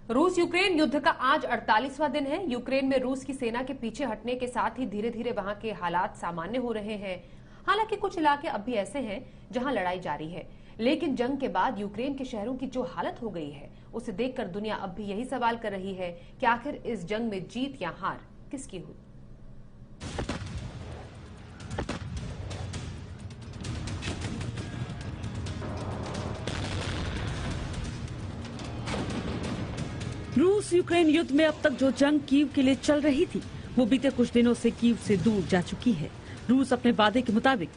रूस यूक्रेन युद्ध का आज 48वां दिन है। यूक्रेन में रूस की सेना के पीछे हटने के साथ ही धीरे धीरे वहां के हालात सामान्य हो रहे हैं। हालांकि कुछ इलाके अब भी ऐसे हैं जहां लड़ाई जारी है, लेकिन जंग के बाद यूक्रेन के शहरों की जो हालत हो गई है उसे देखकर दुनिया अब भी यही सवाल कर रही है कि आखिर इस जंग में जीत या हार किसकी हुई। रूस यूक्रेन युद्ध में अब तक जो जंग कीव के लिए चल रही थी वो बीते कुछ दिनों से कीव से दूर जा चुकी है। रूस अपने वादे के मुताबिक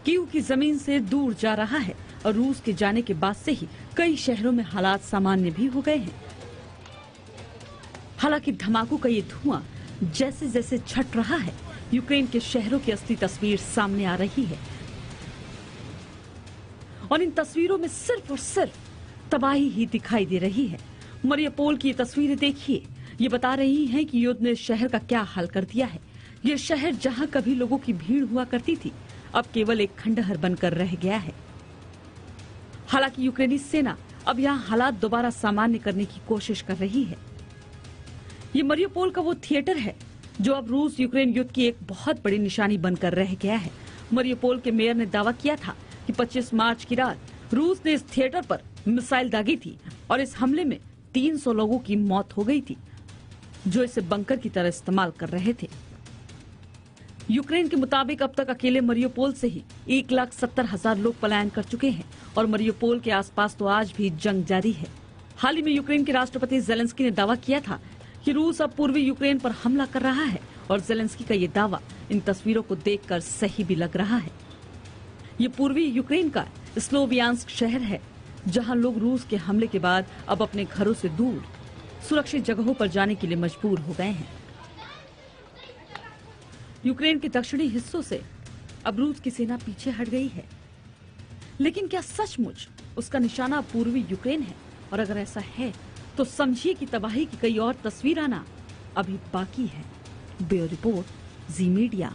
कीव की जमीन से दूर जा रहा है और रूस के जाने के बाद से ही कई शहरों में हालात सामान्य भी हो गए हैं। हालांकि धमाकों का ये धुआं जैसे जैसे छट रहा है, यूक्रेन के शहरों की असली तस्वीर सामने आ रही है और इन तस्वीरों में सिर्फ और सिर्फ तबाही ही दिखाई दे रही है। मरियुपोल की ये तस्वीरें देखिए, ये बता रही हैं कि युद्ध ने शहर का क्या हाल कर दिया है। ये शहर जहां कभी लोगों की भीड़ हुआ करती थी, अब केवल एक खंडहर बनकर रह गया है। हालांकि यूक्रेनी सेना अब यहां हालात दोबारा सामान्य करने की कोशिश कर रही है। ये मरियुपोल का वो थिएटर है जो अब रूस यूक्रेन युद्ध की एक बहुत बड़ी निशानी बनकर रह गया है। मरियुपोल के मेयर ने दावा किया था कि 25 मार्च की रात रूस ने इस थिएटर पर मिसाइल दागी थी और इस हमले में 300 लोगों की मौत हो गई थी जो इसे बंकर की तरह इस्तेमाल कर रहे थे। यूक्रेन के मुताबिक अब तक अकेले मरियुपोल से ही 1,70,000 लोग पलायन कर चुके हैं और मरियुपोल के आसपास तो आज भी जंग जारी है। हाल ही में यूक्रेन के राष्ट्रपति जेलेंस्की ने दावा किया था कि रूस अब पूर्वी यूक्रेन पर हमला कर रहा है और जेलेंस्की का ये दावा इन तस्वीरों को देखकर सही भी लग रहा है। ये पूर्वी यूक्रेन का स्लोवियांस्क शहर है जहां लोग रूस के हमले के बाद अब अपने घरों से दूर सुरक्षित जगहों पर जाने के लिए मजबूर हो गए हैं। यूक्रेन के दक्षिणी हिस्सों से अब रूस की सेना पीछे हट गई है, लेकिन क्या सचमुच उसका निशाना पूर्वी यूक्रेन है? और अगर ऐसा है तो समझिए कि तबाही की कई और तस्वीर आना अभी बाकी है। ब्यूरो रिपोर्ट, जी मीडिया।